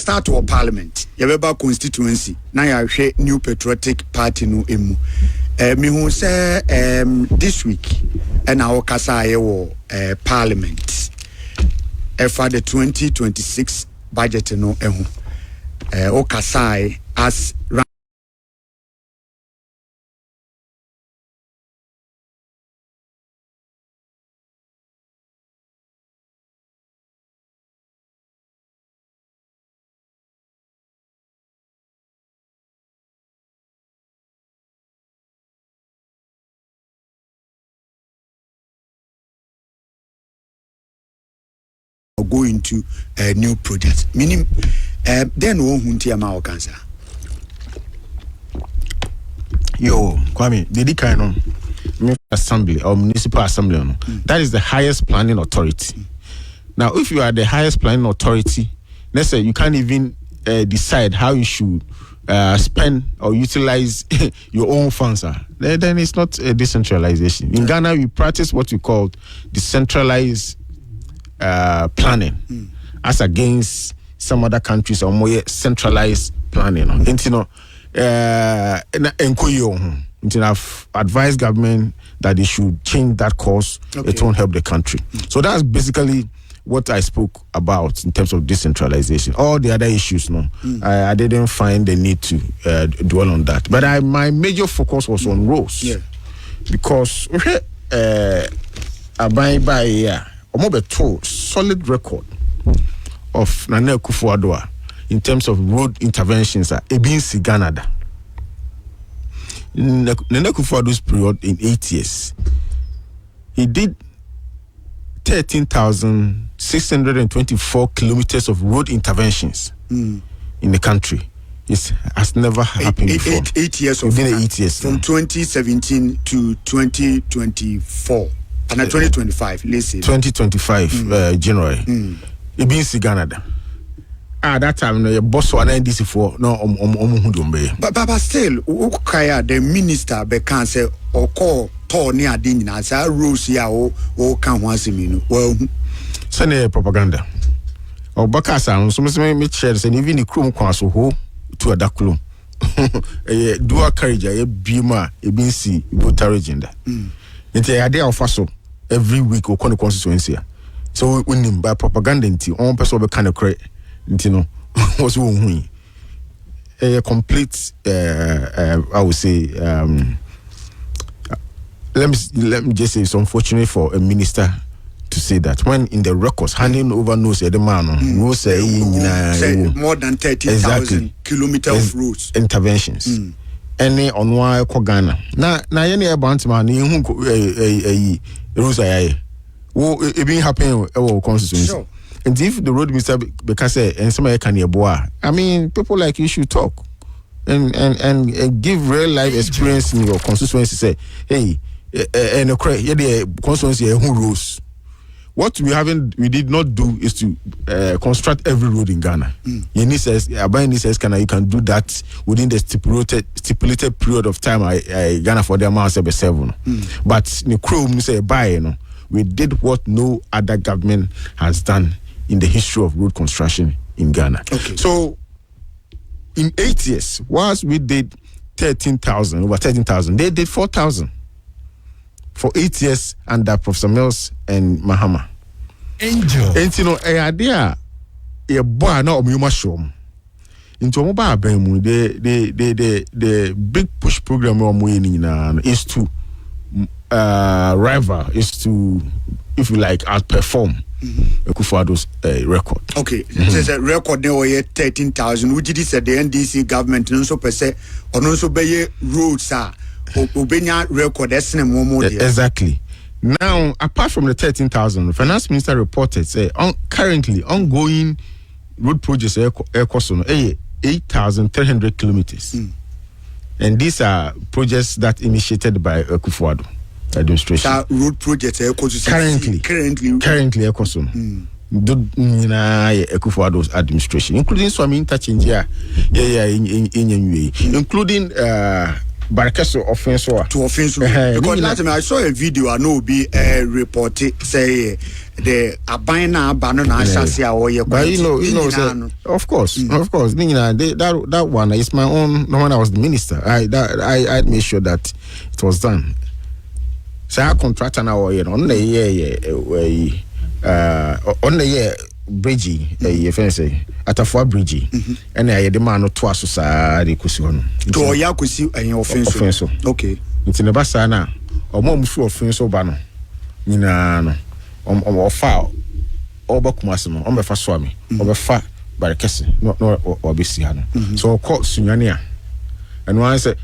start our parliament. Yabeba constituency. Na ya hwe New Patriotic Party no emu. Me hu say this week and our kasa ye parliament. For the 2026 budget no ehu. O kasa as go into new projects. Meaning, then won't huntia ma cancer. Yo, Kwame, the kind of assembly or municipal assembly, that is the highest planning authority. Now, if you are the highest planning authority, let's say you can't even decide how you should spend or utilize your own funds, then it's not a decentralization. In Ghana, we practice what we call decentralized planning, as against some other countries or more centralized planning. I've advised government that they should change that course. Okay. It won't help the country. So that's basically what I spoke about in terms of decentralization. All the other issues, I didn't find the need to dwell on that. But my major focus was on roads, because solid record of Nana Akufo-Addo in terms of road interventions are ebinsi Canada. Nana Akufo-Addo's period in 8 years, he did 13,624 kilometers of road interventions in the country. It has never happened before. 8 years of within 8 years from 2017 to 2024. And 2025, let's say 2025 January. Ebinsi Canada. That time no boss one NDC for no but still ukaya the minister be can say or call to ni ade nyina sa rules ya o kan ho asemi no well send propaganda or bakasa so me share say even the crew kwan so ho to adakulo dual carriage e bima Ebinsi votary agenda nti ade ofa so every week o kon constituency so unim by propaganda nti on person be kan kre nti no was won a complete I would say let me just say it's unfortunate for a minister to say that when in the records handing over knows the man who say more than 30,000 kilometers of roads interventions any on why Ghana na any about man hu rules aye wo it been happen our constituency. Sure. And if the road minister because and somebody can hear boy, I mean people like you should talk and give real life experience in your constituency. Say, hey, and the constituency who rules. What we did not do is to construct every road in Ghana. You says you can do that within the stipulated period of time. Ghana for the amount of 7. But the crew say buy we did what no other government has done in the history of road construction in Ghana. Okay. So, in 8 years, whilst we did over 13,000, they did 4,000 for 8 years under Professor Mills and Mahama. Angel. And idea a boy now showm. Into mobile the big push program is to rival, is to, if you like, outperform Akufo-Addo's record. Okay, there's a record now 13,000. Which is the NDC government also per se, or also by roads are Ubenya record. That's more. Exactly. Now, apart from the 13,000, the finance minister reported say currently ongoing road projects air 8,300 kilometers, and these are projects that initiated by Akufo-Addo administration. That road projects currently Akufo-Addo's administration, including some interchange including Barkeso offense to offense because last time I saw a video I know be report say the abina banana assassin or your but you know so, of course that one is my own. No, when I was the minister, I made sure that it was done. So I contract now on the year on the year bridge if I say at a four bridge and I demand no twice society kusi to ya kusi and offense okay it's in the basana or more offense bano nyina no foul oba kumasimo o mefa swami o befa barekese no obesi ha no so call sunyania and one say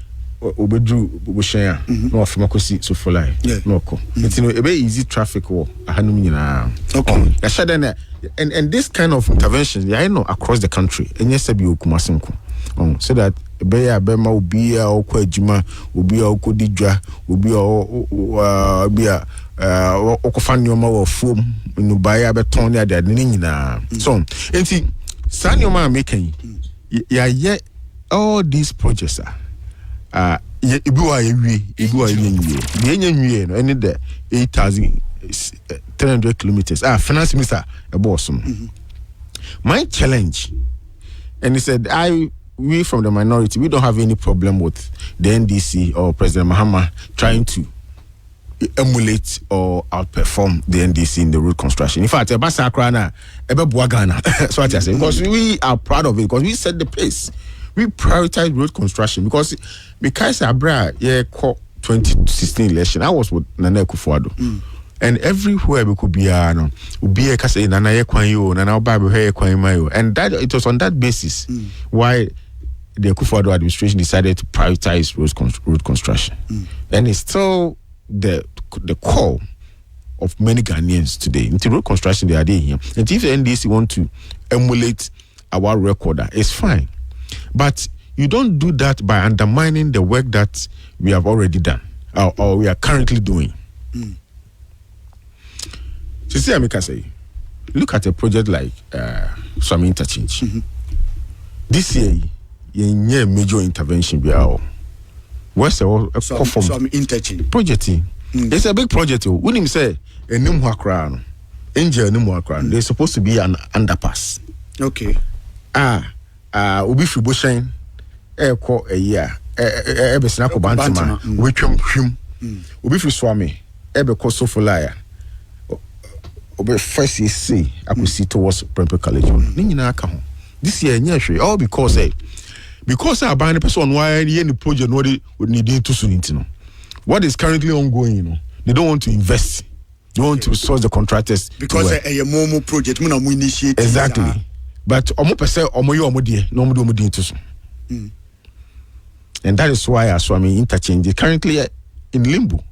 obedru boshen no ofema kosi so folai no ko it's no e be easy traffic wo ahanum nyina okay ya shade and this kind of interventions I know across the country enye sabi okumasenko so that be ma obi a okwa adwuma obi a okodidwa obi a obi a okofa nyoma wo fom no buy abeton ya de nyina so enti sa nyoma making ya all these projects ibi wa ewie the enye no any the 8,300 kilometers finance minister a boss my challenge and he said we from the minority we don't have any problem with the NDC or President Mahama trying to emulate or outperform the NDC in the road construction. In fact, Ghana, so I say because we are proud of it because we set the pace. We prioritize road construction because Abra 2016 election I was with Nana Akufo-Addo. And everywhere we could be and that it was on that basis why the Akufo-Addo administration decided to prioritize road construction. And it's still the core of many Ghanaians today. Into road construction they are there here. And if the NDC want to emulate our record, it's fine. But you don't do that by undermining the work that we have already done or we are currently doing. So see, Amika say, look at a project like some interchange. This year, you major intervention. What's some interchange project? It's a big project. When him say a new crown, angel new crown, there's supposed to be an underpass. Okay. Ubi Fuboshen, call a year, Ebesnako Bantama, Wickham Hum, Ubi Swami, Ebe Kosofolaya. First you see, I could see towards Prempeh College. This year, all because I buy the person why any project would need to soon. What is currently ongoing, they don't want to invest. They want to source the contractors because a Momo project we initiate exactly. But omo pese omo yo omo die no omo do to so. And that is why Swami interchange is currently in limbo.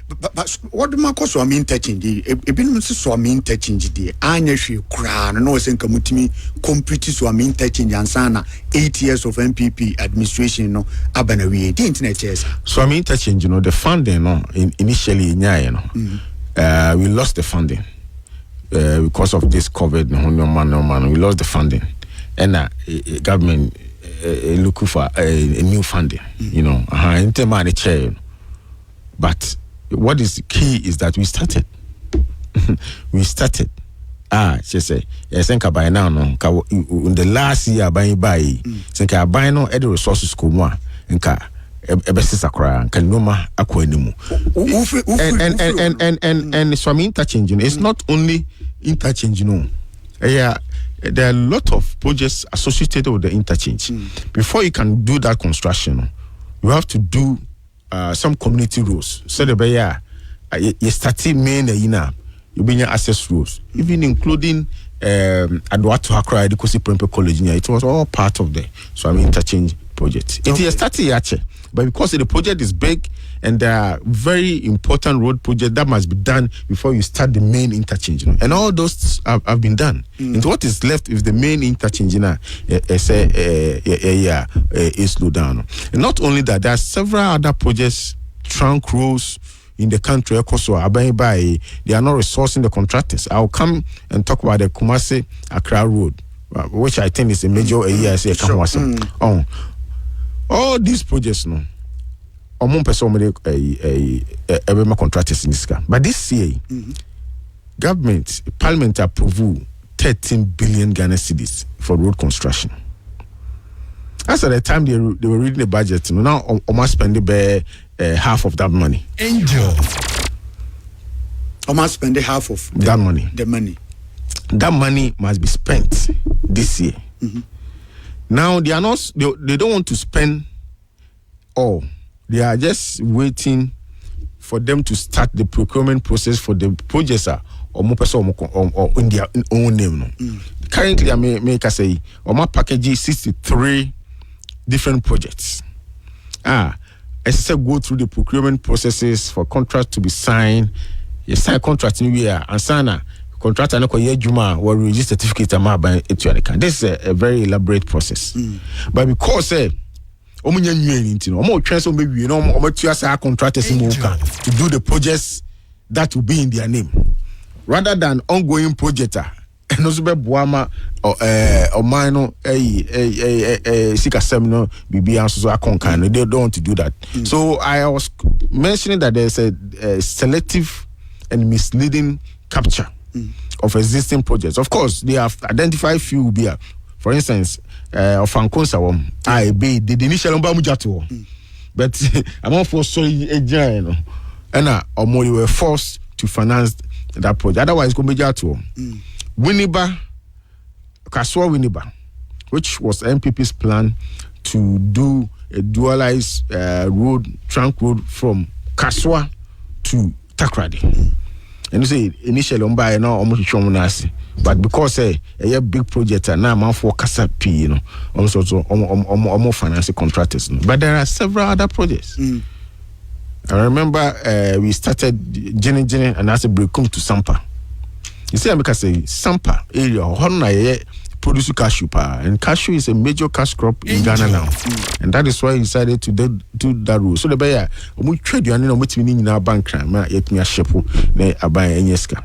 But what do my cause Swami interchange? Ebinum se Swami interchange dey anya hwe kra no se nka mutimi complete Swami interchange ansana 8 years of NPP administration no abana we the internet chess. Swami interchange the funding initially nyaye we lost the funding. Because of this COVID, we lost the funding, and government looking for a new funding. But what is key is that we started. She say, I think by now, in the last year, by think I buy no other resources come and and so I'm interchanging. It's not only interchange, there are a lot of projects associated with the interchange. Before you can do that construction, you have to do some community rules. So the you start main you bring your access rules, even including Adwato Accra Adequacy Prempeh College. It was all part of the interchange project. It is started but because the project is big and there are very important road projects that must be done before you start the main interchange. And all those have been done. And what is left is the main interchange is slowed down. And not only that, there are several other projects, trunk roads in the country, they are not resourcing the contractors. I'll come and talk about the Kumasi Accra Road, which I think is a major area. All these projects, they are not resourcing the contractors. I'll come and talk about the Kumasi Accra Road, which I think is a major area. All these projects, they are not resourcing the contractors. I'll come and talk about the Kumasi Accra Road, which I think is a major area. among person a contractors in this car. But this year, government, parliament approved 13 billion Ghana cedis for road construction. As at the time they were reading the budget, now almost spend half of that money. Angel. Almost spend half of that money. The money. That money must be spent this year. Now they are not. They don't want to spend all. They are just waiting for them to start the procurement process for the projects or more person or in their own name. Currently, I make say my package 63 different projects. As I go through the procurement processes for contracts to be signed. You sign contract in year and sign contract and a juma or release certificate by it. This is a very elaborate process. But because transfer maybe contractors to do the projects that will be in their name rather than ongoing project and also be Bawumia or minor seek a seminar be answers are concan. They don't want to do that. So I was mentioning that there's a selective and misleading capture of existing projects. Of course, they have identified few here. For instance, of Ankonsa, I be the initial Mujato. But I'm not for so and we were forced to finance that project. Otherwise, go Mujato. Winneba, Kaswa Winneba, which was NPP's plan to do a dualized trunk road from Kaswa to Takrady. And you say initially buy now almost show but because a big project and now man for Kasa P, also almost financial contractors. But there are several other projects. I remember we started Jenny and as a break come to Sampa. You see, because say Sampa area, Hon.Asenso produce cashew and cashew is a major cash crop in Ghana now, and that is why he decided to do that rule. So the buyer, we trade you and in our bank crime, yet me a shepu, ne abai enyeska.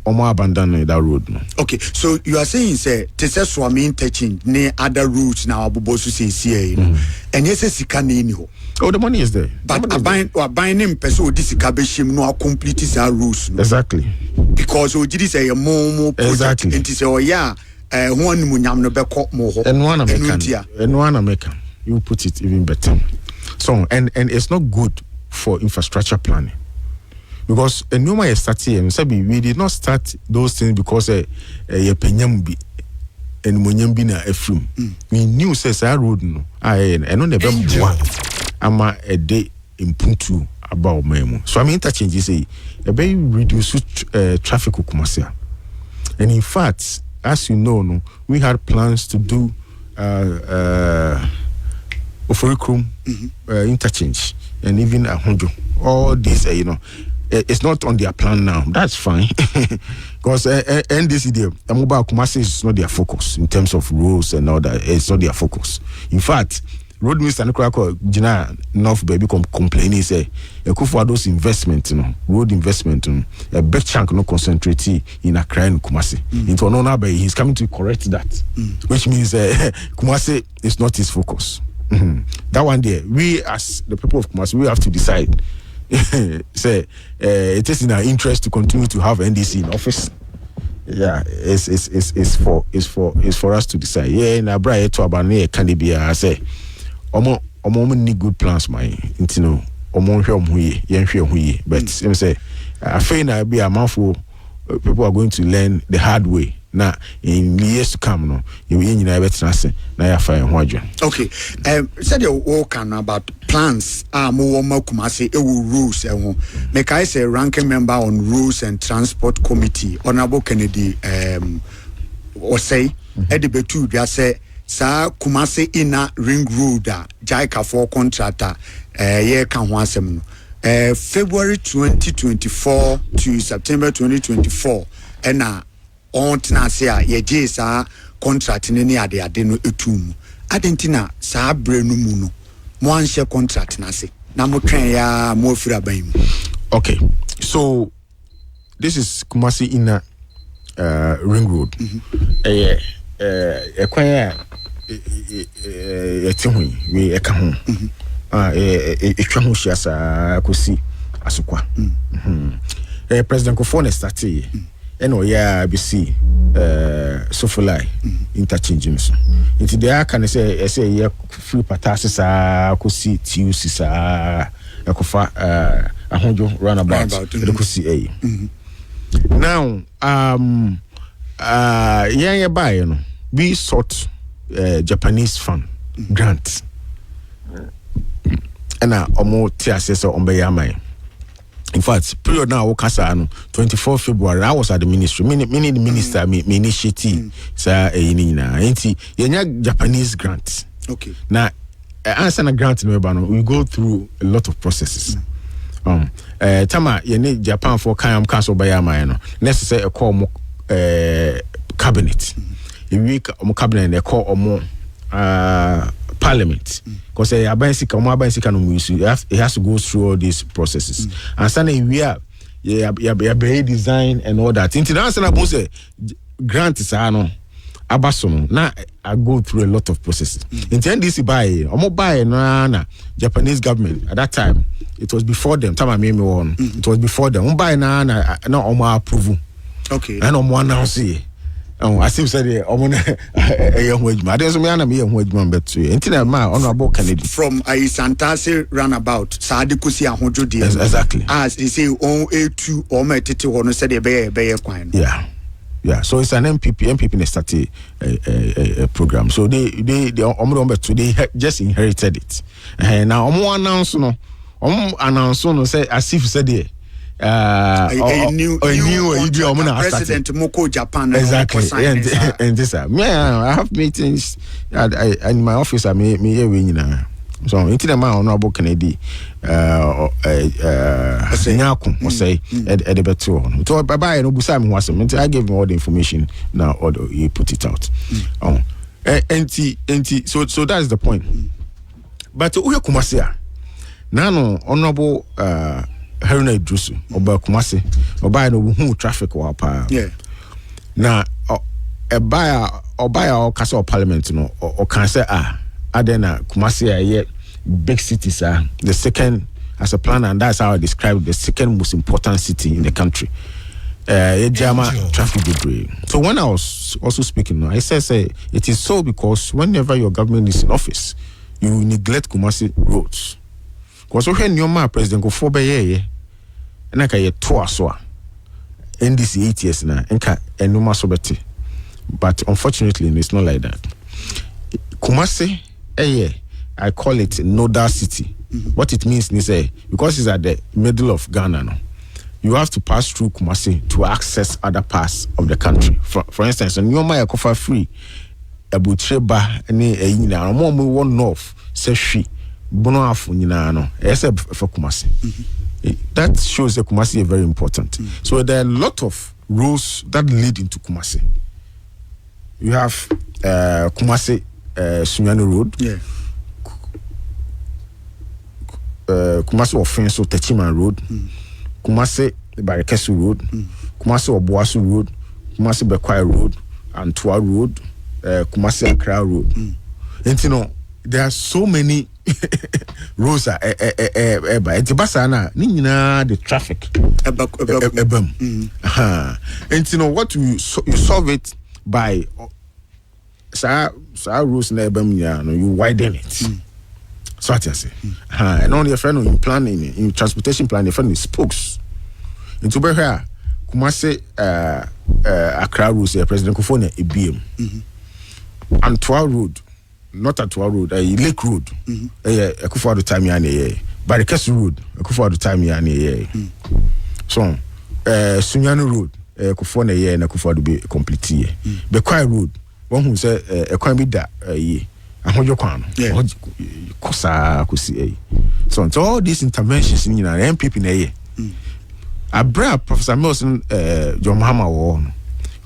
Abandon that road. Okay, so you are saying say Swami touching ne other routes now abubosu say and yes sika ne ni ho. Oh, the money is there. But buying him person this kabeshim no complete his rules. Exactly. Because ojidi say a more exactly. And say oh yeah. One munyam no beko mo ho. And one American. You put it even better. So and it's not good for infrastructure planning. Because a new one started and we did not start those things because a penyambi and munyambi na efrum. We knew says I road no. I no never one. Ama a day in Puntu about memo. So I mean interchange say a very reduce traffic Kumasi. And in fact, as you know, we had plans to do Oforikrum interchange and even a Honjo. All this, it's not on their plan now. That's fine. Because NDC, the mobile Kumasi is not their focus in terms of roads and all that. It's not their focus. In fact, Road Minister Nikrako Jina North Baby complaining say a coup for those investment, road investment, a big chunk no concentrate in Accra and Kumasi. Into Onona Bay, he's coming to correct that, which means Kumasi is not his focus. That one there, we as the people of Kumasi, we have to decide. Say it is in our interest to continue to have NDC in office. Yeah, it's for us to decide. Yeah, na bra to abane can be I say. Omo need good plans, my intino. Omo hwe yen hwe but let say I feel na be a manful people are going to learn the hard way. Now in years to come, no, you will better say na ya fine hwadwe. Okay, said you walk about plans more Kumasi rules make I say ranking member on rules and transport committee Honorable Kennedy or say Edibetu just say sa Kumasi inner ring road Jaika for contractor ye kan ho asem no February 2024 to September 2024 and on tina say ye je sa contract ni ade no etum adentina sa bre no mu no mo anhye contract na se na mo twen ya mo fira ban mu. Okay, so this is Kumasi inner ring road. Ekwaya we eka ho etwa ho hia saa kosi asokwa president Kofone started and oya BC Sofulai interchange so into there can say ye free patase saa kosi tiusi saa ekofa ahonjo runabout the kosi now yeah buy you know we sought Japanese fund grant and omo tiase on be in fact period now okasa no 24 February I was at the ministry mini the minister me initiative sa na enti yenya Japanese grant okay na answer na grant no ba no we go through a lot of processes tama yene Japan for kan council by yaman no necessary call mo cabinet we cabinet they call omo parliament because it has to go through all these processes and suddenly we are design and all that international say grant is abasono now I go through a lot of processes in the NDC buy na Japanese government at that time it was before them it was before them buy na approval okay and announce I still said a young wage man. There's a man wage man, but until my honorable Kennedy from Santase runabout, Sadikusi and Hojo dear. Exactly. As they say, A2 or my titi or said a bear quine. Yeah. So it's an NPP started a program. So they just inherited it. And now announce say as if said it. A new President Moko Japan exactly and this I have meetings in my office I may so into the man honorable Kennedy Senyako was say at the better so bye no busam was I gave him all the information now or you put it out so that's the point but uye kumasia nano honorable Haruna Idrusu oba Kumasi oba no hu traffic wa pa na obaya o kasa parliament no o kan say adena Kumasi aye big cities the second as a planner and that's how I describe the second most important city in the country traffic degree. So when I was also speaking I said it is so because whenever your government is in office you neglect Kumasi roads because when your president go for be and I to aswa NDC 8 years na enka enuma sobeti but unfortunately it's not like that. Kumasi I call it nodal city. What it means is because it's at the middle of Ghana now, you have to pass through Kumasi to access other parts of the country. For instance, when you my kofa free Abutreba any nyina mo one north say hwi bono afu nyina no for Kumasi. That shows that Kumasi is very important. So there are a lot of roads that lead into Kumasi. You have Kumasi Sunyani Road, Kumasi Offenso Techiman Road, Kumasi Barikesu Road, Kumasi Obuasu Road, Kumasi Bekwai Road, Antua Road, Kumasi Accra Road. And you know, there are so many roads but basana ninyina the traffic and you know what you solve it by sa roads na you widen it so what you say and on your friend in planning in transportation plan your friend is spokes into be here Kumasi Accra roads President Kofone ebiem Antua Road not at road, Lake Road. Akufo the time yani Barikesu Road. Akufo the time yani so Sunyani Road. Akufo na ye na Akufo be complete ye. Bekwai Road. One who say ekwan bi da ye. Ahonjo kwan no. Kosa kosi so all these interventions in NPP na ye. Abra Professor Milson John Mahama wo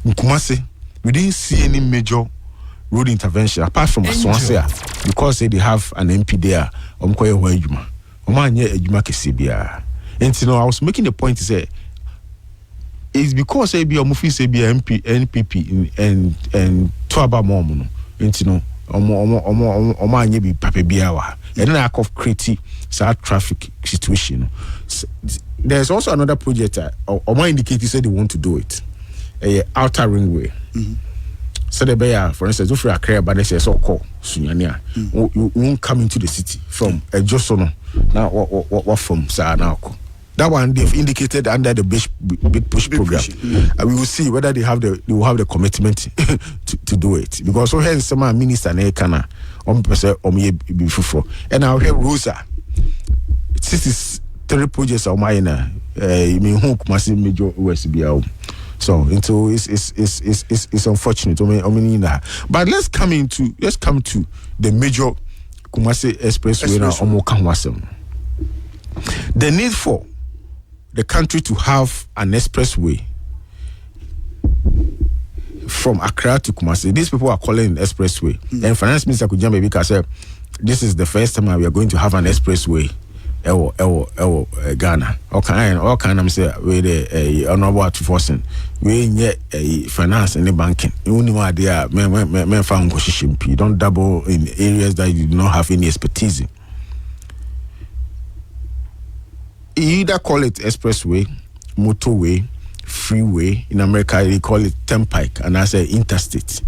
Kumasi we didn't see any major road intervention apart from Swansea because they have an MP there omkoye ho adwuma omanye adwuma kese bia and you know I was making the point to say it's because be omufi say be NPP and to about mom no and you know omo anye bi papa biawa and then I of create sad traffic situation. There's also another project omo indicated said they want to do it, a outer ringway. So the bear, for instance, if you are clear, but they say so call Sunyania, you won't come into the city from a Josono now. What from Saanako? That one they've indicated under the big push program. We will see whether they will have the commitment to do it, because so here some minister Nekana before, and I hear Rosa. This is 3 projects of mine. You mean who massive major OSBL. So it's unfortunate. But let's come to the major Kumasi Expressway now. The need for the country to have an expressway from Accra to Kumasi. These people are calling it expressway. And Finance Minister Kujambe Bika said, this is the first time we are going to have an expressway. Ghana. All kind of say we the honorable to forcing. We get finance and the banking. You only want there men found you don't double in areas that you do not have any expertise in. You either call it expressway, motorway, freeway. In America they call it turnpike, and I say interstate.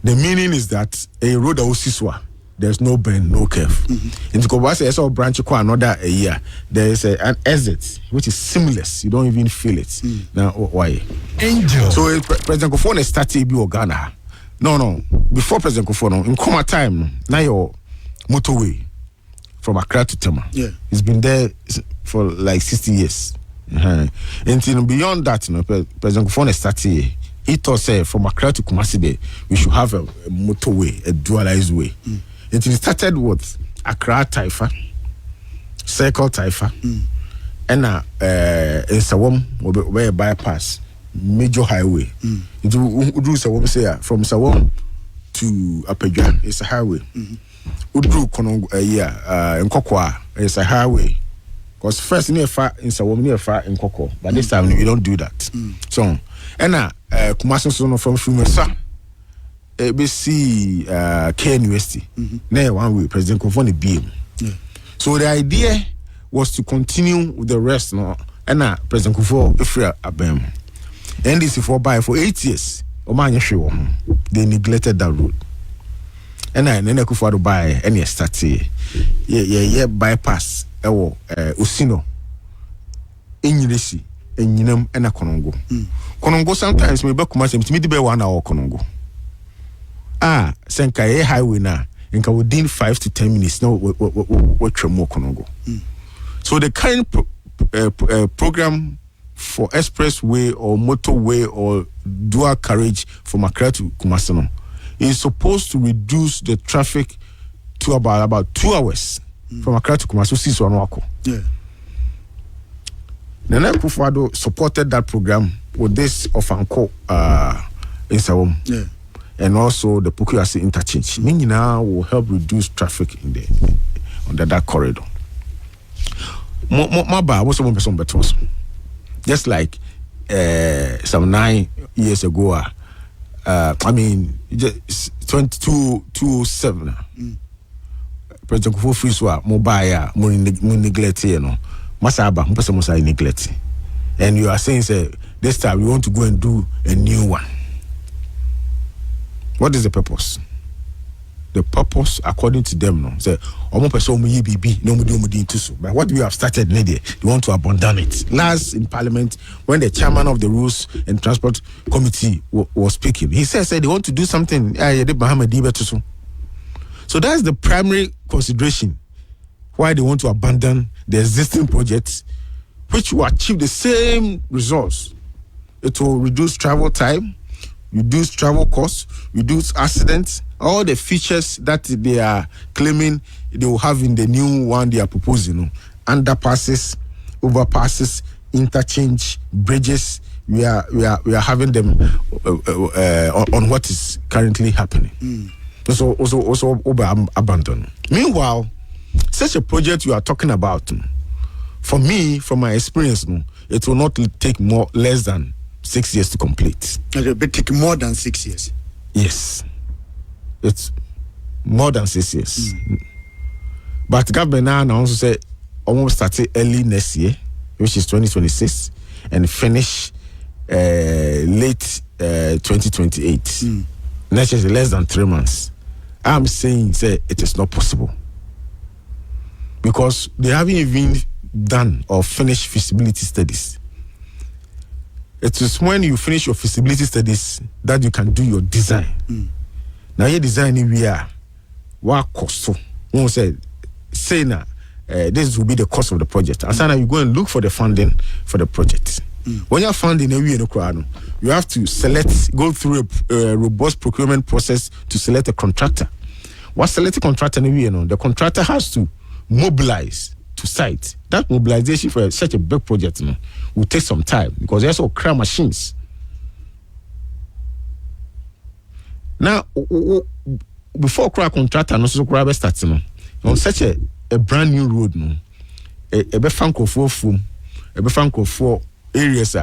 The meaning is that a road that there's no bend, no curve. In Kobase, it's all branch another a year. There is an exit which is seamless. You don't even feel it. Now, why? Angel. So President Kofone started to Ghana. No. Before President Kofone, in Kuma time, now your motorway from Accra to Tema. Yeah. It's been there for like 60 years. Until beyond that, President Kofone started. He thought, say, from Accra to Kumasi, we should have a motorway, a dualized way. It started with Accra Taifa, Circle Taifa, and in Sawam, where a bypass, major highway. It will say from Sawam to Apeja, it's a highway. Udru Konongo, in Kokwa, it's a highway. Because first near far in Sawam, near far in Koko, but this time we don't do that. So, and Kumaso Sono from Shumesa. ABC KNUST. Now one way President Kofone beam. So the idea was to continue with the rest now. And President Kofo Ifra Abem. NDC for 8 years. They neglected that road. And then Kofo buy any start bypass Usino Enyirisi Enyinam and a Konongo. Konongo sometimes may be to be 1 hour Konongo. Senkaye highway na inka within 5 to 10 minutes now what tremo Konongo. So the current program for expressway or motorway or dual carriage from Accra to Kumasi is supposed to reduce the traffic to about 2 hours from Accra to Kumasi. Yeah. Nana Akufo-Addo supported that program with this Ofanko in Sawam. Yeah. And also the Pukuasi interchange. Now will help reduce traffic in under that corridor. Just like some 9 years ago, just 2007, President Kofo Friswa Mobile more neglect, Masaba, Musa neglect. And you are saying, say, this time we want to go and do a new one. What is the purpose? The purpose, according to them, no, say, but what we have started, they want to abandon it. Last in Parliament, when the chairman of the Rules and Transport Committee was speaking, he said they want to do something. So that's the primary consideration why they want to abandon the existing projects, which will achieve the same results. It will reduce travel time, reduce travel costs, reduce accidents, all the features that they are claiming they will have in the new one they are proposing. Underpasses, overpasses, interchange, bridges. We are having them on what is currently happening. Also abandoned. Meanwhile, such a project you are talking about, for me, from my experience, it will not take less than 6 years to complete. It will take more than 6 years. Yes. It's more than 6 years. But the government now also said almost started early next year, which is 2026, and finish late 2028. Next is less than 3 months. I'm saying it is not possible because they haven't even done or finished feasibility studies. It is when you finish your feasibility studies that you can do your design. Now your design we are what cost so one said say now this will be the cost of the project. And now you go and look for the funding for the project. When you're funding a way in the crowd, you have to go through a robust procurement process to select a contractor. What select a contractor the contractor has to mobilize to site. That mobilization for such a big project will take some time because there's all crane machines. Now, before crane contractor no so crane starts on such a brand new road a be fanko for areas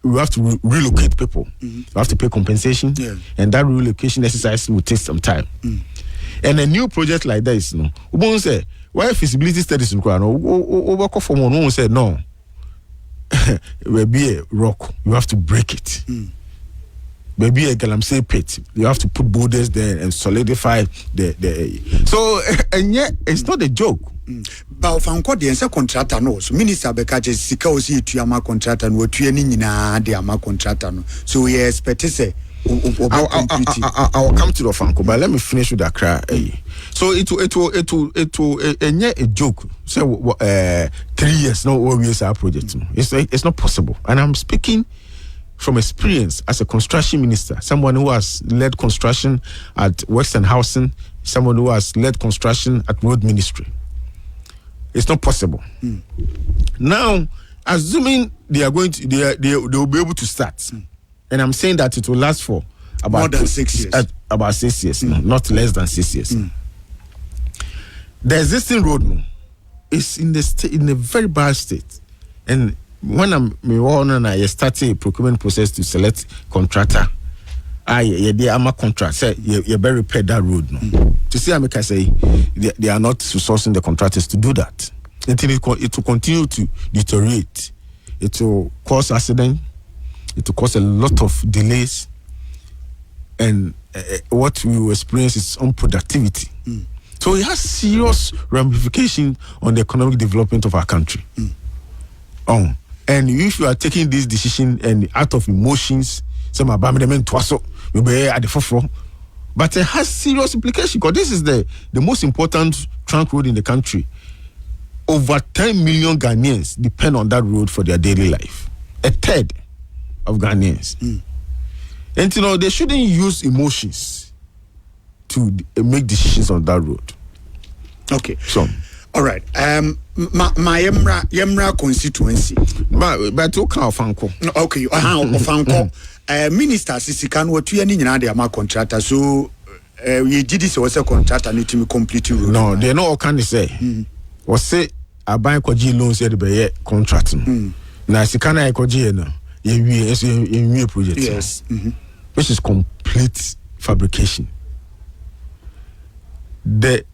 we have to relocate people. You have to pay compensation, and that relocation exercise will take some time. And a new project like this, we say why feasibility studies in Crown? Work for one say no. Will be a rock. You have to break it. Maybe a galamsey pit. You have to put boulders there and solidify the. So and yet it's not a joke. But fanko de ense contractor no so minister beka je sika osi etu ama contractor no otu ani nyina de ama contractor no so we expect say I'll come to the fanko, but let me finish with Accra. So it will a joke. So 3 years no always our project. It's not possible. And I'm speaking from experience as a construction minister, someone who has led construction at Western Housing, someone who has led construction at Road Ministry. It's not possible. Now, assuming they are going to, they will be able to start, and I'm saying that it will last for about more than 6 years. About 6 years, not less than 6 years. The existing road is in a very bad state, and when I started a procurement process to select contractor. I'm a contract. Say you better repair that road. To see, I say they are not resourcing the contractors to do that. Until it will continue to deteriorate. It will cause accident. It will cause a lot of delays, and what we will experience is unproductivity. So it has serious ramifications on the economic development of our country. And if you are taking this decision and out of emotions, some are at the forefront, but it has serious implications because this is the most important trunk road in the country. Over 10 million Ghanaians depend on that road for their daily life. A third of Ghanaians. And they shouldn't use emotions to make decisions on that road. Okay. So, all right. My Yemra constituency. But you can't fanko. Okay. Fanko. Minister Sisikan what you any nyina de ama contractor so you did this was a contractor need to complete road. No, they know what can they say. Or say I buy koji loans here be contract. Na Sikana koji na ye project. Yes. Which is complete fabrication. The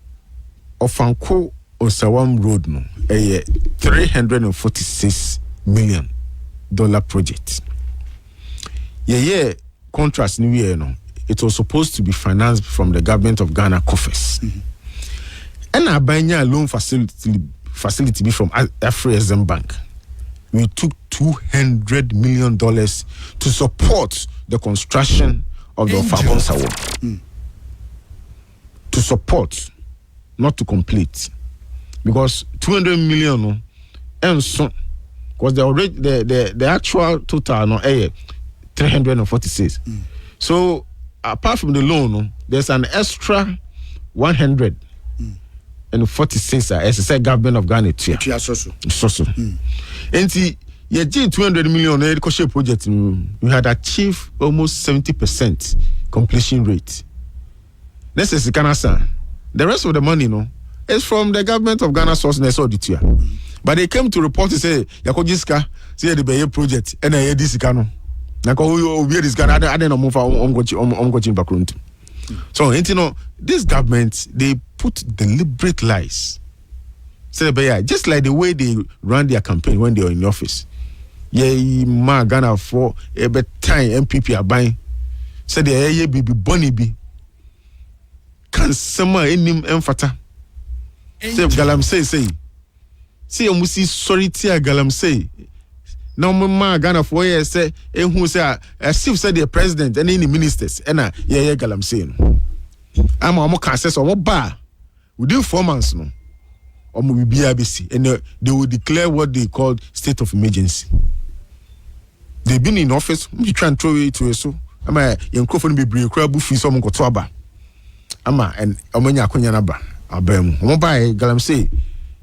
Ofanko Osawam Road no a $346 million project. Yeah, contrast new year no. It was supposed to be financed from the government of Ghana coffers. And I buy a loan facility be from Afro-Exim Bank. We took $200 million to support the construction of the Fabonsa Wall. To support, not to complete. Because 200 million and so because the actual total no 346. So apart from the loan, there's an extra 146 as I said, government of Ghana so. And see, you 200 million education project. We had achieved almost 70% completion rate. This is the rest of the money, is from the government of Ghana source audit. But they came to report to say, Yakojiska, say the project, and I this Gano. Nako this Ghana, I didn't move on background. So this government, they put deliberate lies. So just like the way they run their campaign when they are in the office. Yeah, ma Ghana for a bit time NPP are buying. So the baby bunny be can summer in him emphata. Say Galam say. See you must see sorry tia Galam say. No ma Ghana for ye say who say Steve said the president and any ministers and yeah Galam say. I'm a more cancer or bar. Within 4 months no. Or maybe BRBC and they will declare what they call state of emergency. They've been in office, you try and throw it to a so. I'm a young crowd be brave crab free some go to aba. Ama and Omania Kunyanaba. Abem. Mobile Galam say,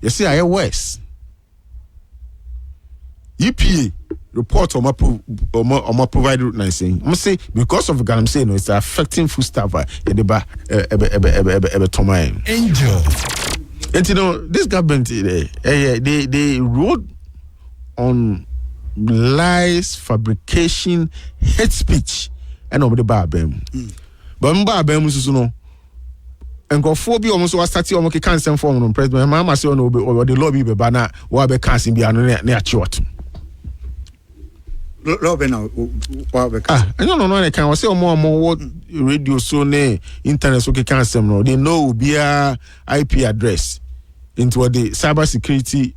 you see, I worse. EPA report on my provider saying, I must say, because of Galam say, no, it's affecting food staff at the bar, Angel. And this government, they wrote on lies, fabrication, hate speech, and over the barbem. But barbem is and go for be almost was starting almost cancer form on president. Mahama say no or the lobby be banner or be cancer be near short. Lobby now, no, I can say more what radio so ne internet so cancer no. They know be a IP address into the cyber security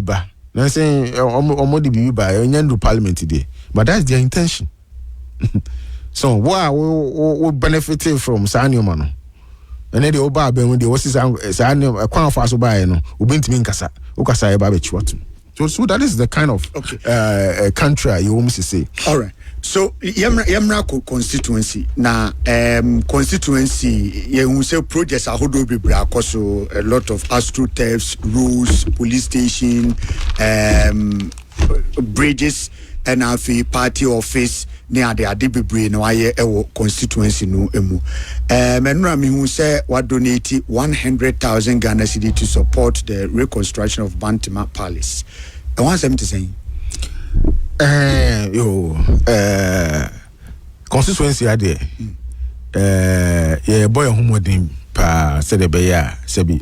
ba. I'm saying almost be by a parliament today, but that's their intention. So wow, we benefited from Sanyo Mano. And then the Oba when the was Sanyo a crown fast by no, Ubinti Minkasa, Ukasa Babichwatu. So that is the kind of country you almost say. All right. So Yamra constituency na constituency you say projects are hodo be so a lot of astroturfs, roads, police station, bridges, and a party office near the Adibibre no aye constituency no emu. Menra mi hu say what donate 100,000 Ghana cedi to support the reconstruction of Bantima Palace. I want them to say constituency ade yeah boy homodin pa said the beya sebi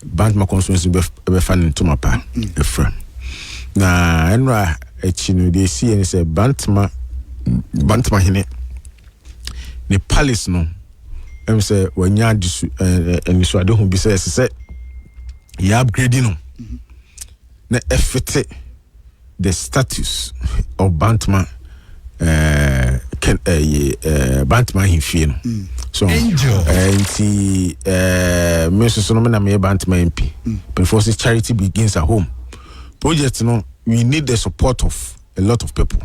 Bantima constituency be fan to my pa efra na enra echinu dey see and say Bantima hene the palace no em say wanya disu eniso ade hu bi say ya upgrade no na effete the status of Bantima Bantima himfie no so me so no na me Bantima MP before say charity begins at home project no we need the support of a lot of people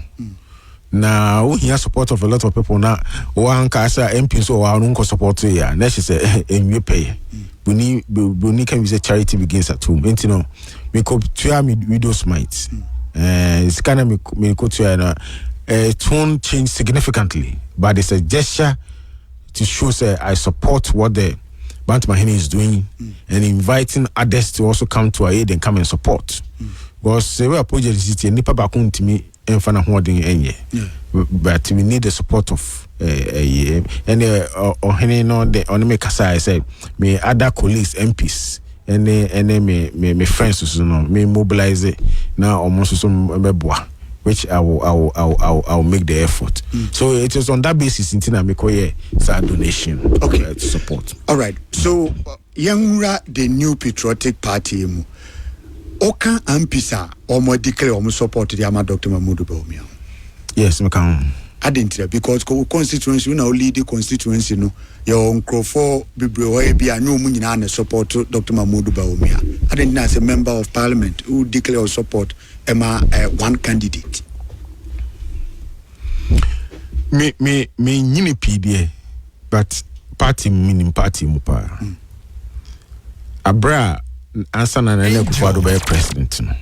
now we have support of a lot of people now one kasa MP so wa no support ya na she say enwe pay we need can we say charity begins at home you we could try me widows might it's kind of me could try it won't change significantly but it's a gesture to show say I support what the Bantima is doing and inviting others to also come to our aid and come and support because we are project city nipa ba kun timi emfa na hoden enye but we need the support of and ohene no the on me kasa I say me other colleagues MPs and me friends so no me mobilize it now almost so meboa which I will make the effort. So it is on that basis in Tina Mikoye donation to support. All right. So Yangura the new patriotic party Oka Ampisa or more declare or support the Ama Dr. Mahmoud Bawumia. Yes, Macam. I didn't because constituency now lead the constituency no your uncle for Bibro be a new munina support Dr. Mahmoud Bawumia. I didn't as a member of parliament who declare or support Emma one candidate. Me nyini PDA but party meaning party mupa. Abra answer na nene kufuado by president no.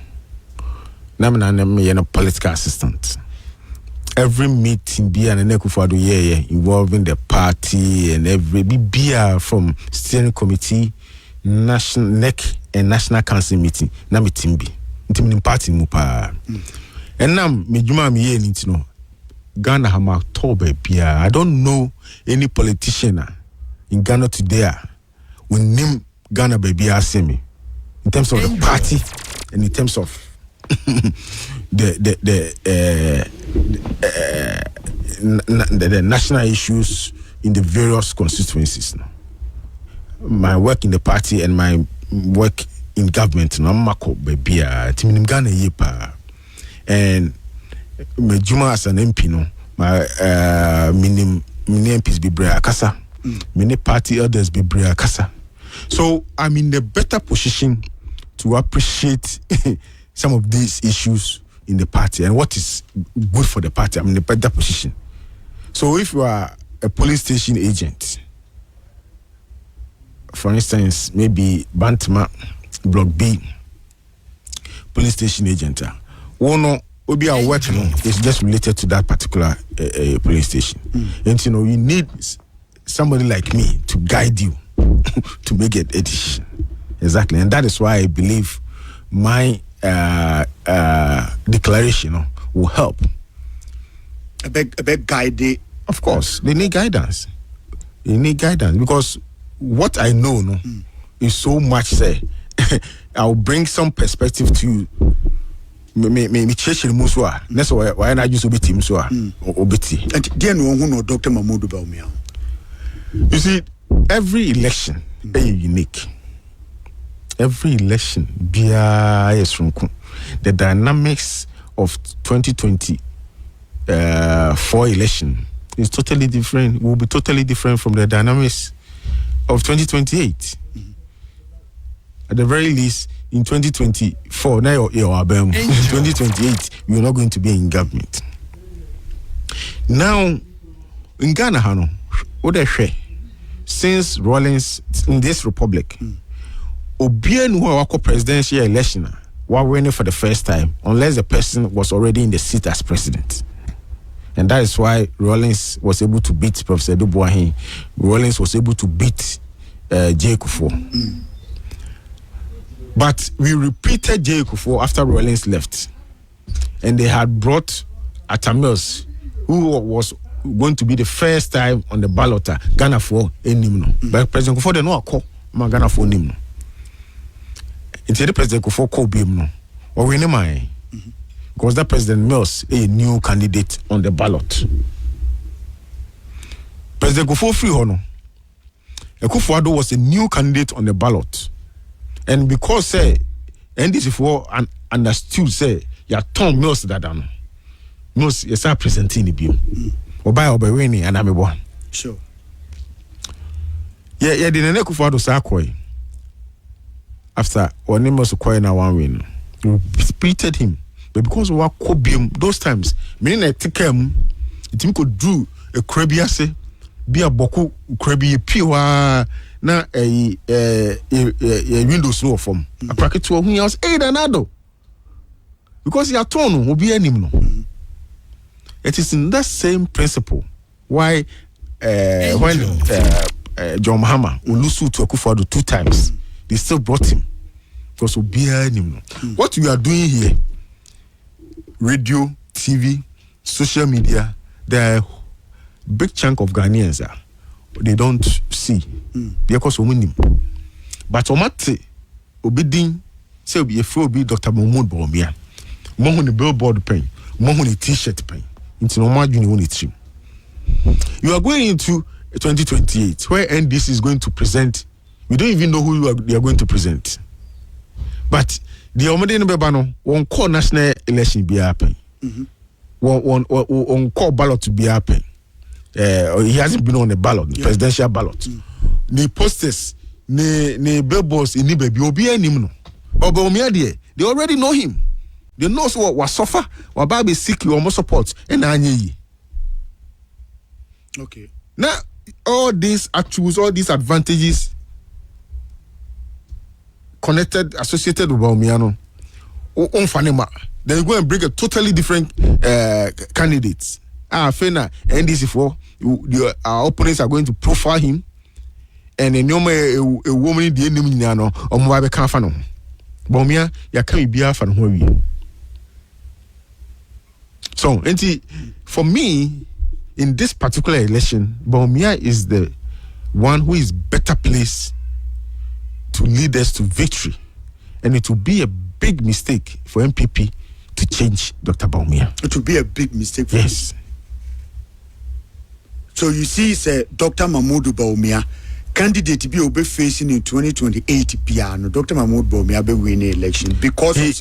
Na me na political assistant. Every meeting be an Kufuado involving the party and every BR from steering committee, national NEC and national council meeting. Na meeting be intimate party mupa. And now me juma me Ghana hama tobe bia. I don't know any politician in Ghana today, we name Ghana baby Asemi in terms of the party and in terms of the national issues in the various constituencies. My work in the party and my work in government, no mako baby, Timinim Ghana yepa, and me Juma as an MP, no, my mini MPs be brea kasa, many party others be brea kasa. So I'm in a better position to appreciate some of these issues in the party and what is good for the party. I'm in a better position. So if you are a police station agent, for instance, maybe Bantama Block B police station agent, one will be our work is just related to that particular police station. And you know, you need somebody like me to guide you to make a decision. Exactly. And that is why I believe my declaration will help. A big guide. Of course, they need guidance. They need guidance because what I know is so much. Say, I'll bring some perspective to you. Me church in Muswa. That's why I use obiti Muswa obiti. And then who know Dr. Mahmoud Bawumia. You see, every election is unique. Every election, the dynamics of 2024 election is totally different. Will be totally different from the dynamics of 2028. At the very least, in 2024, now in 2028, we are not going to be in government. Now, in Ghana, what they say, since Rawlings in this republic, Obian who are presidential election were winning for the first time, unless the person was already in the seat as president. And that is why Rawlings was able to beat Professor Dubois. Rawlings was able to beat J. Kufuor. But we repeated J. Kufuor after Rawlings left. And they had brought Atamios, who was going to be the first time on the ballot, Ghana for Enimno. But President Kufuor did not call Ghana for Enimno. Instead, the President Kufuor called Bimno. Or we name because that President Mills a new candidate on the ballot. President Kufuor free hono. Kufuor was a new candidate on the ballot. And because NDC for understood ya Tom Mills that Mills is presenting the bill. Oba winning and I'm one. Sure. Yeah, the Kufuor do sakoi. After one Mills acquired now one win. We repeated him. But because we could be those times, meaning I take him, it could do a crabby be a boku crabby piwa na a window snow from a cracket to who else aid another. Because your tone will be animal. It is in that same principle why when John Mahama will lose to Akufo-Addo 2 times, they still brought him. Because will be animal. What we are doing here, radio, TV, social media, the big chunk of Ghanaians they don't see because we win. But omate obidin say obi efro obi Dr. Mahmoud Bawumia. Mo hu the billboard pen, mo hu the t-shirt pen. Into no margin you it. You are going into 2028 where NDC is going to present. We don't even know who they are going to present. But the Omade Nebano won't call national election be happen. Won't call ballot to be happen. He hasn't been on the ballot, the presidential ballot. The posters, the billboards in Nibe, Obi and Nimno. But they already know him. They know what suffer, what Baby sick, you almost support, and Anye. Okay. Now, all these attributes, all these advantages connected, associated with Bawumia, then you go and bring a totally different candidate. Fena NDC for our opponents are going to profile him, and a woman in the enemy or more be confano. Bawumia, ya can be a fan who we. So, for me, in this particular election, Bawumia is the one who is better placed to lead us to victory. And it will be a big mistake for NPP to change Dr. Bawumia. It will be a big mistake for yes. So you see, say Dr. Mahmoud Bawumia, candidate be obe facing in 2028 piano. Dr. Mahmoud Bawumia be winning election because he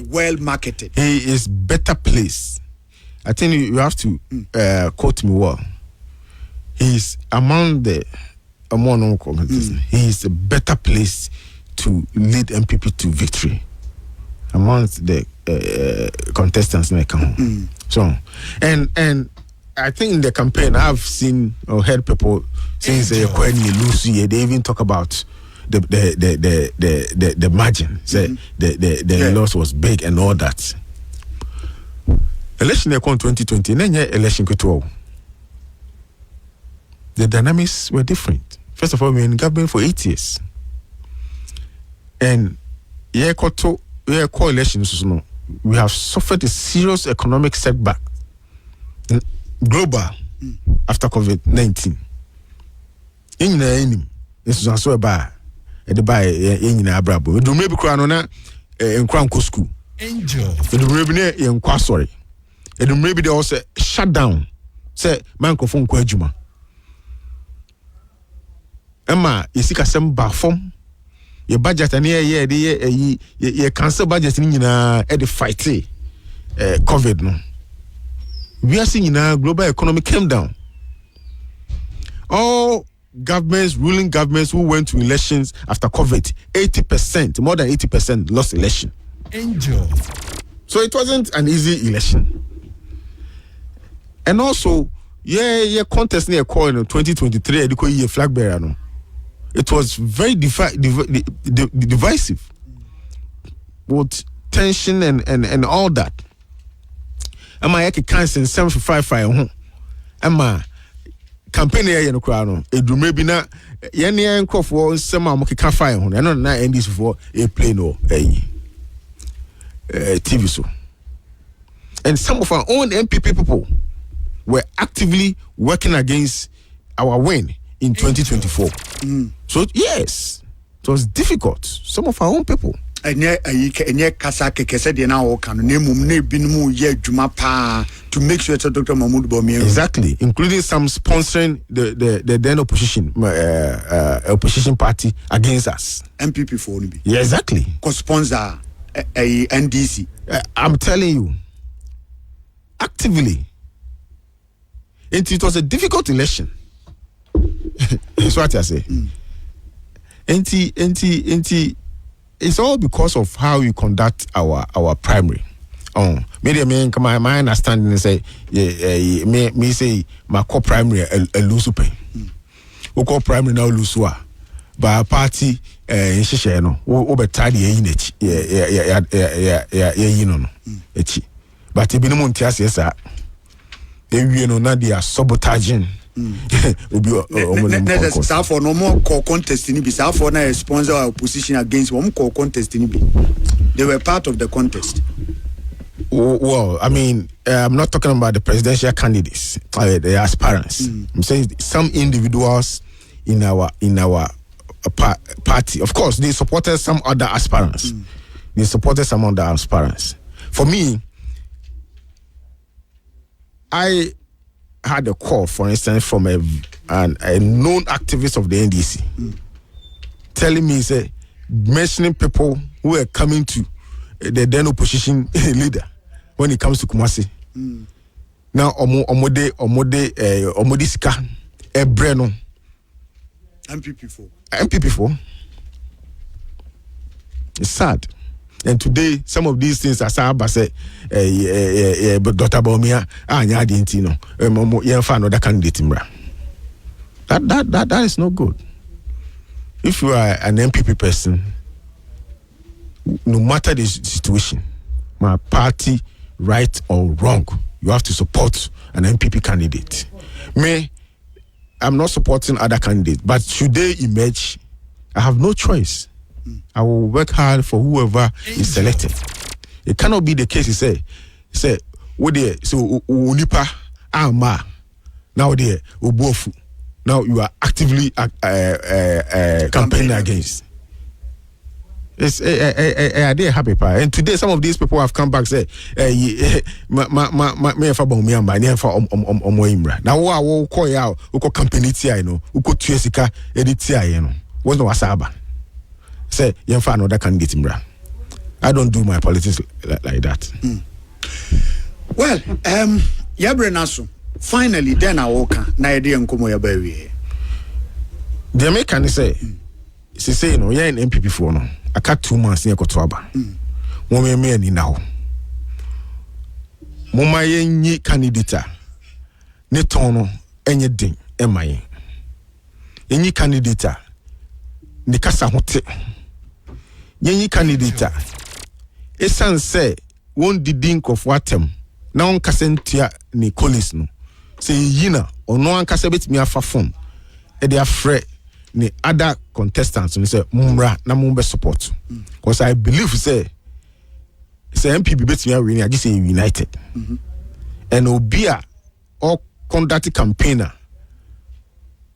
well marketed. He is better placed. I think you have to quote me well. He is among he is a better place to lead NPP to victory amongst the contestants. So, and I think in the campaign I've seen or heard people saying when you lose, they even talk about the margin. Say the loss was big and all that. Election in 2020, then election control. The dynamics were different. First of all, we were in government for 8 years. And coalitions, we have suffered a serious economic setback. Global after COVID-19. This is so bad. The buy in Abrabo. Do maybe crown in Crown School. Angel. The in Quasori. And maybe they also shut down. Say, microphone Kwejuma. Emma, you see, some bafom. Your budget and ye cancel budget in the fight. COVID no. We are seeing now global economy came down. All governments, ruling governments who went to elections after COVID, 80%, more than 80% lost election. Angel. So it wasn't an easy election. And also, contest near call in 2023, the flag bearer. No. It was very divisive. With tension and all that. Am I canceling 755? Am I campaign here in the crowd? It maybe not. Yenny and Crawford, some of them can't fire on. I don't know NDC for a plane or a TV show. And some of our own NPP people were actively working against our win in 2024. So yes, it was difficult. Some of our own people. Enye kasa kekese de na wo kan na mum na binumu ye adwuma pa to make sure that Dr. Mahmoud Bawumia exactly, including some sponsoring the then opposition opposition party against us. NPP for only. Yeah, exactly. Co-sponsor NDC. I'm telling you, actively. It was a difficult election. That's what I say. It's all because of how we conduct our primary. My understanding is say me say my core primary a lose pay. We call primary now lose but party in share no we be tired but it be no montias yes sir. We know now they are sabotaging. Staff for no more call contest in Bissau for a sponsor or opposition against one call contest in. They were part of the contest. Well, I mean, I'm not talking about the presidential candidates, the aspirants. I'm saying some individuals in our party. Of course, they supported some other aspirants. They supported some other aspirants. For me, I had a call, for instance, from a known activist of the NDC, telling me, say, mentioning people who were coming to the then opposition leader when it comes to Kumasi. Now, omode sika ebreno. MPP4. It's sad. And today, some of these things are sad, but say, Dr. Bawumia, another candidate. That is not good. If you are an MPP person, no matter the situation, my party, right or wrong, you have to support an MPP candidate. I'm not supporting other candidates, but should they emerge, I have no choice. I will work hard for whoever is selected. It cannot be the case. He say, what there? So unipa ama now there ubofu now you are actively campaigning against. It's a day happy pa. And today some of these people have come back say me fa Bawumia ba ne fa omoimra. Now wo call ya wo campaign ti no wo tue sika edi ti aye no. Wo no wasaba. Say yen fa another candidate mra. I don't do my politics like that. Well, Yabre finally then I walk na edi enkomo ya ba wie. The American say no yeah in NPP for no. I cut 2 months near Kotoaba. Woman me ni now. Moma ye candidate. Ne tono enye ding emaye. Yenyi candidate. Ne kasa hote. Yenyi candidate. Esan say won di dink of watem. Na on kasentia ni Collins no. Say yina ono an kasa betimi afa phone. E dey afre the other contestants and say mumra na mumbe support because I believe say NPP bet me win I just say united and obia or conduct campaigner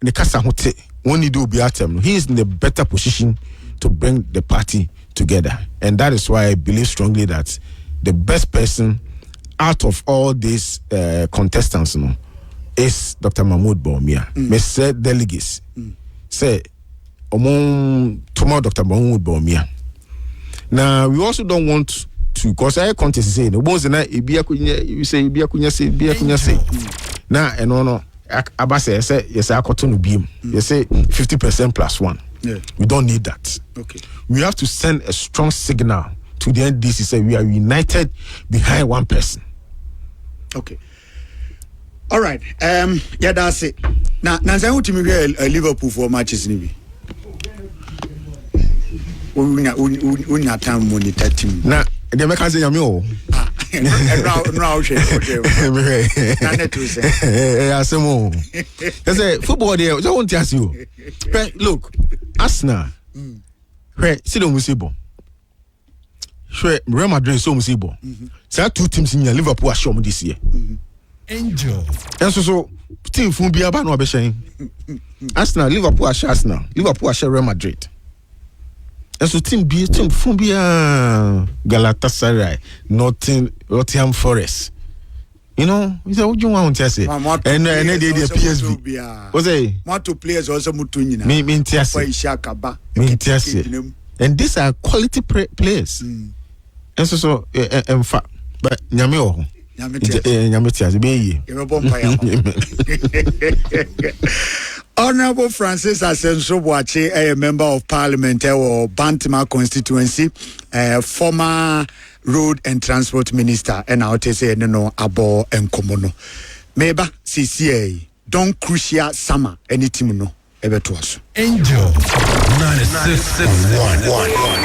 the kasa hote when you do obiatem he is in the better position to bring the party together, and that is why I believe strongly that the best person out of all these contestants is Dr. Mahmoud Bawumia. Me say delegates say among tomorrow Dr. Mahmoud Bawumia. Now we also don't want to, because I contest say no bones na ebia kunya, you say ebia kunya say na no abase say yes akoto no biem you say 50% plus 1. Yeah. We don't need that. Okay. We have to send a strong signal to the NDC say we are united behind one person. Okay. All right. Yeah, that's it. Now say what me Liverpool for matches ni bi. Unya time monitor team. Na the make say yami o. Now she. Na net to say. Asemo. Say football there, so won't ask you. Look, Arsenal. Where see the musibo. Sure, Real Madrid so musibo. Say 2 teams in Liverpool are show this year. Angel. And so team fun bia ba no obehyen. Arsenal, Liverpool are Arsenal. Liverpool are Real Madrid. And so team fun bia Galatasaray, Nottingham Forest. You know, we say what you want to say. And they PSV. What say? Want to players also mutu nyina. Me ntiase. And these are quality players. And so in fact, but nyame o. Honorable Hon.Asenso Boakye, a member of Parliament or Bantima constituency, former road and transport minister, and I would say no abo and komono. Meba CCA don't crucial summer any team no ever to us. Angel 96.1